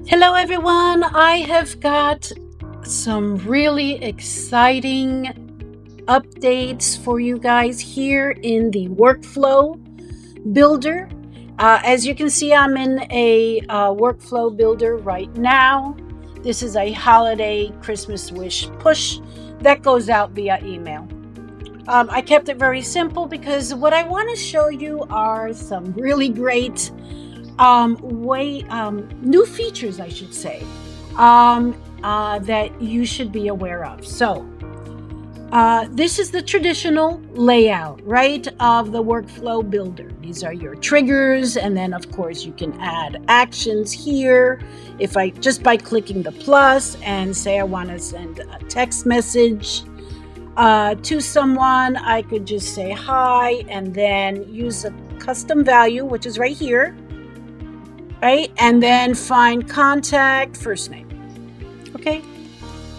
Hello, everyone. I have got some really exciting updates for you guys here in the workflow builder. As you can see, I'm in a workflow builder right now. This is a holiday Christmas wish push that goes out via email. I kept it very simple because what I want to show you are some really great new features, I should say, that you should be aware of. So this is the traditional layout, right, of the workflow builder. These are your triggers, and then of course you can add actions here. If I just by clicking the plus and say I want to send a text message to someone, I could just say hi and then use a custom value, which is right here. Right? And then find contact, first name. Okay.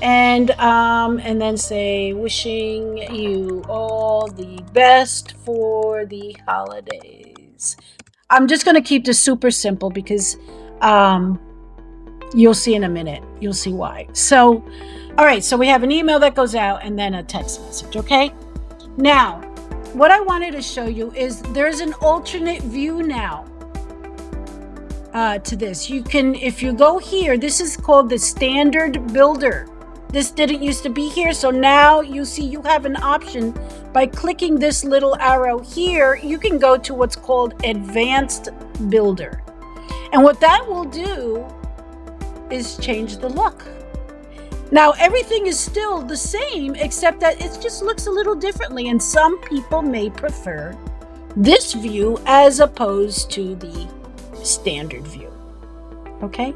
And then say, wishing you all the best for the holidays. I'm just going to keep this super simple because you'll see in a minute. You'll see why. So, all right. So we have an email that goes out and then a text message. Okay. Now, what I wanted to show you is there's an alternate view now. To this. You can, if you go here, this is called the standard builder. This didn't used to be here, so now you see you have an option by clicking this little arrow here. You can go to what's called advanced builder, and what that will do is change the look. Now everything is still the same except that it just looks a little differently, and some people may prefer this view as opposed to the standard view. Okay.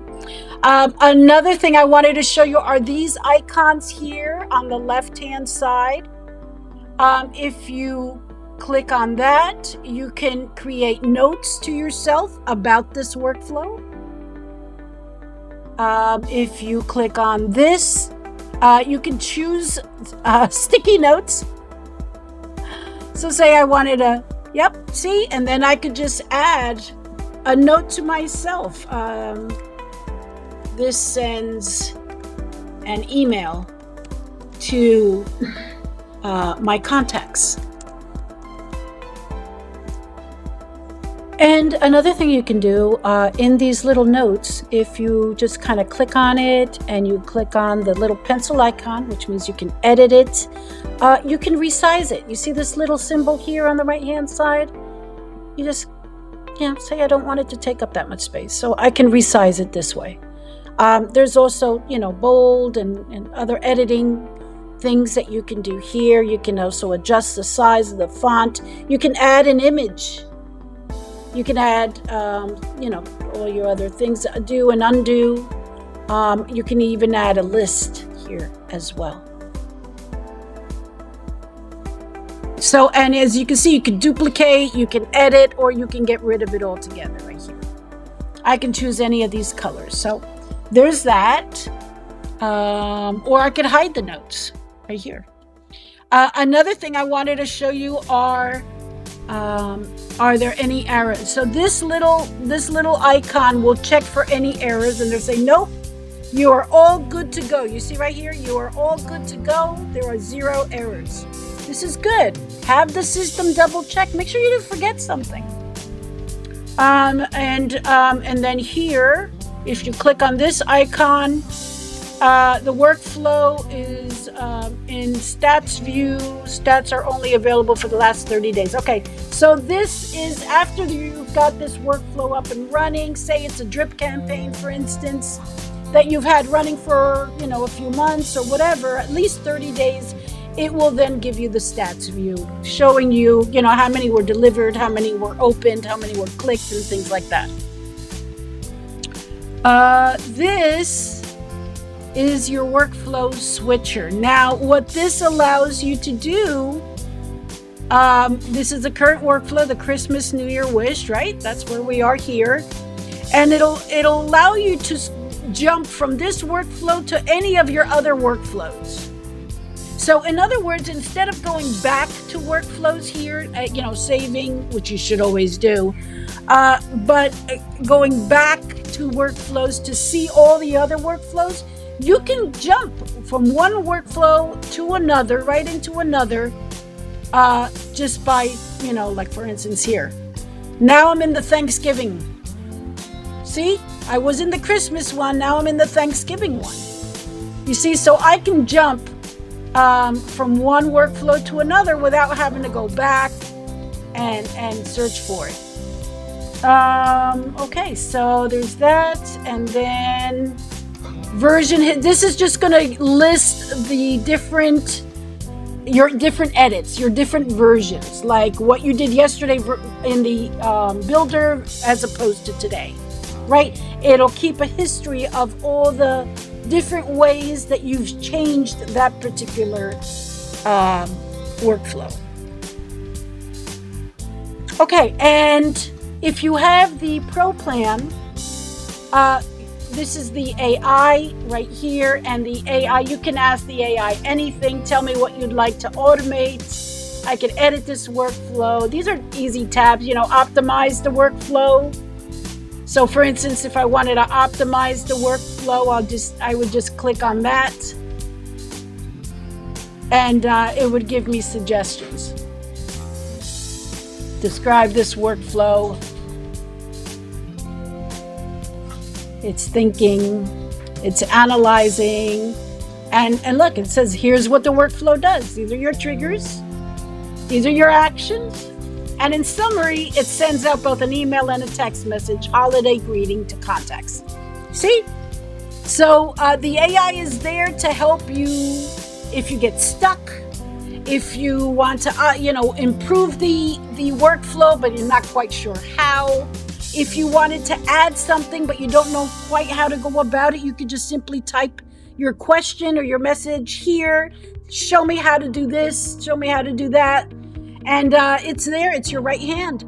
Another thing I wanted to show you are these icons here on the left hand side. If you click on that, you can create notes to yourself about this workflow. If you click on this, you can choose sticky notes. So say I wanted a, see, and then I could just add a note to myself. This sends an email to my contacts. And another thing you can do in these little notes, if you just kind of click on it and you click on the little pencil icon, which means you can edit it, you can resize it. You see this little symbol here on the right hand side? You just say I don't want it to take up that much space, so I can resize it this way. There's also, bold and other editing things that you can do here. You can also adjust the size of the font. You can add an image. You can add, all your other things, do and undo. You can even add a list here as well. So, and as you can see, you can duplicate, you can edit, or you can get rid of it altogether right here. I can choose any of these colors. So there's that. Or I could hide the notes right here. Another thing I wanted to show you are there any errors? So this little icon will check for any errors, and they'll say, nope, you are all good to go. You see right here, you are all good to go. There are 0 errors. This is good. Have the system double check. Make sure you didn't forget something. And then here, if you click on this icon, the workflow is in stats view. Stats are only available for the last 30 days. Okay, so this is after you've got this workflow up and running. Say it's a drip campaign, for instance, that you've had running for a few months or whatever, at least 30 days. It will then give you the stats view, showing you, how many were delivered, how many were opened, how many were clicked, and things like that. This is your workflow switcher. Now, what this allows you to do, this is the current workflow, the Christmas New Year wish, right? That's where we are here. And it'll allow you to jump from this workflow to any of your other workflows. So in other words, instead of going back to workflows here, saving, which you should always do, but going back to workflows to see all the other workflows, you can jump from one workflow to another, right into another, just by, like for instance here. Now I'm in the Thanksgiving. See, I was in the Christmas one, now I'm in the Thanksgiving one. You see, so I can jump from one workflow to another without having to go back and search for it. Okay, so there's that, and then version. This is just going to list the your different edits, your different versions, like what you did yesterday in the builder as opposed to today, right? It'll keep a history of all the different ways that you've changed that particular workflow. Okay, and if you have the Pro plan, this is the AI right here, and the AI, you can ask the AI anything. Tell me what you'd like to automate. I can edit this workflow. These are easy tabs, optimize the workflow. So for instance, if I wanted to optimize the workflow, I would just click on that, and it would give me suggestions. Describe this workflow. It's thinking, it's analyzing, and look, it says here's what the workflow does. These are your triggers, these are your actions, and in summary, it sends out both an email and a text message, holiday greeting to contacts. See? So the AI is there to help you if you get stuck, if you want to improve the workflow but you're not quite sure how. If you wanted to add something but you don't know quite how to go about it, you could just simply type your question or your message here. Show me how to do this, show me how to do that. And it's there, it's your right hand.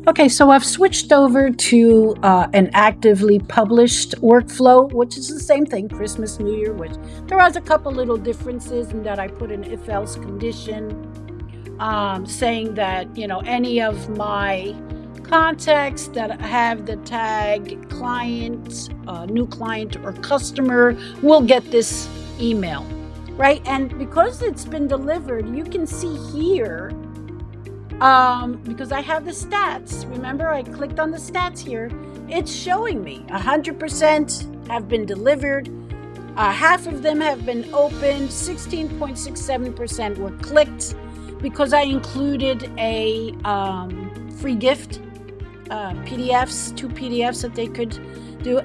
Okay, so I've switched over to an actively published workflow, which is the same thing, Christmas, New Year, which there is a couple little differences in that I put an if-else condition saying that, any of my contacts that have the tag client, new client, or customer will get this email, right? And because it's been delivered, you can see here, because I have the stats. Remember, I clicked on the stats here. It's showing me 100% have been delivered. Half of them have been opened. 16.67% were clicked because I included a free gift. PDFs, 2 PDFs that they could do.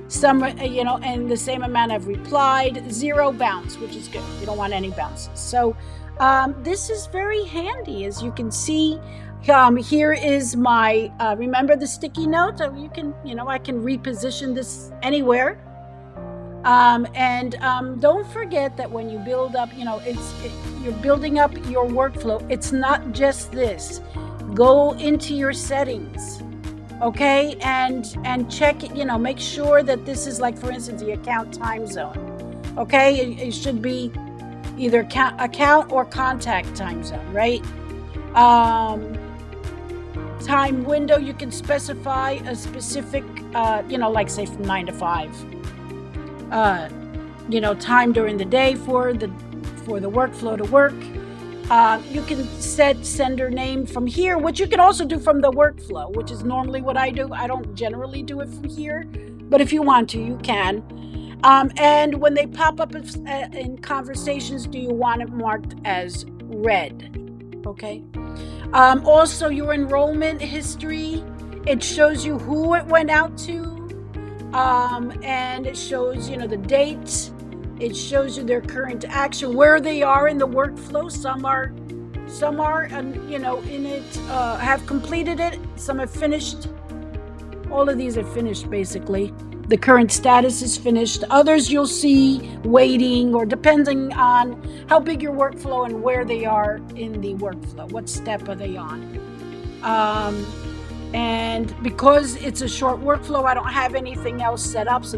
Some, and the same amount have replied. 0 bounce, which is good. You don't want any bounces. So this is very handy, as you can see. Here is my, remember the sticky note? You can, I can reposition this anywhere. And don't forget that when you build up, you're building up your workflow. It's not just this. Go into your settings, okay, and check it. Make sure that this is, like, for instance, the account time zone. Okay, it should be either account or contact time zone, right? Time window, you can specify a specific, like say from 9 to 5. Time during the day for the workflow to work. You can set sender name from here, which you can also do from the workflow, which is normally what I do. I don't generally do it from here, but if you want to, you can. And when they pop up in conversations, do you want it marked as read? Okay. Also, your enrollment history, it shows you who it went out to, and it shows, the date. It shows you their current action, where they are in the workflow. Some are, in it, have completed it. Some have finished. All of these are finished, basically. The current status is finished. Others you'll see waiting, or depending on how big your workflow and where they are in the workflow. What step are they on? And because it's a short workflow, I don't have anything else set up. So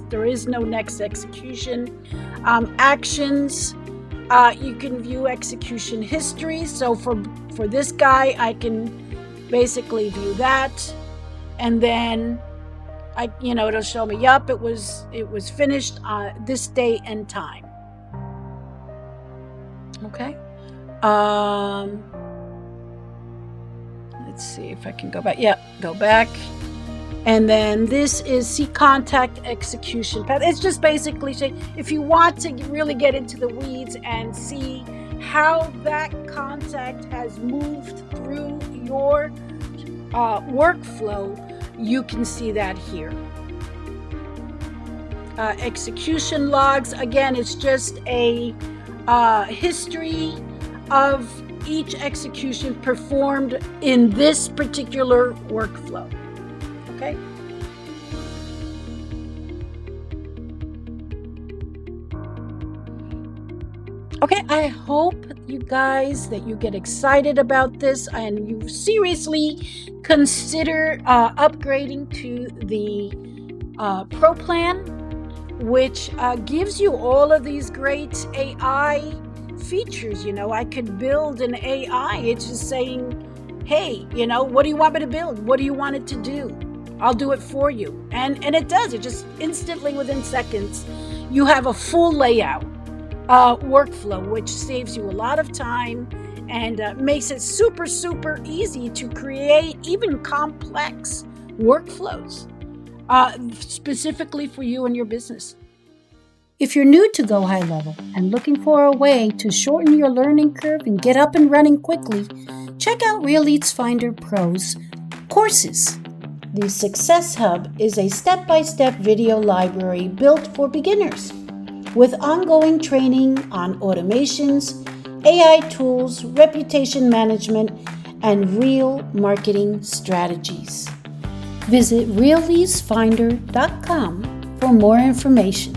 there is no next execution. Actions, you can view execution history. So for this guy, I can basically view that. and then it'll show me, yup, it was finished this day and time. Okay. Let's see if I can go back. Yep, go back. And then this is see contact execution path. It's just basically saying if you want to really get into the weeds and see how that contact has moved through your workflow, you can see that here. Execution logs, again, it's just a history of each execution performed in this particular workflow. Okay. Okay, I hope you guys that you get excited about this and you seriously consider upgrading to the Pro plan, which gives you all of these great AI features. I could build an AI. It's just saying, hey, what do you want me to build? What do you want it to do? I'll do it for you. And it does. It just instantly, within seconds, you have a full layout workflow, which saves you a lot of time and makes it super, super easy to create even complex workflows specifically for you and your business. If you're new to GoHighLevel and looking for a way to shorten your learning curve and get up and running quickly, check out Real Leads Finder Pro's courses. The Success Hub is a step-by-step video library built for beginners with ongoing training on automations, AI tools, reputation management, and real marketing strategies. Visit realleadsfinder.com for more information.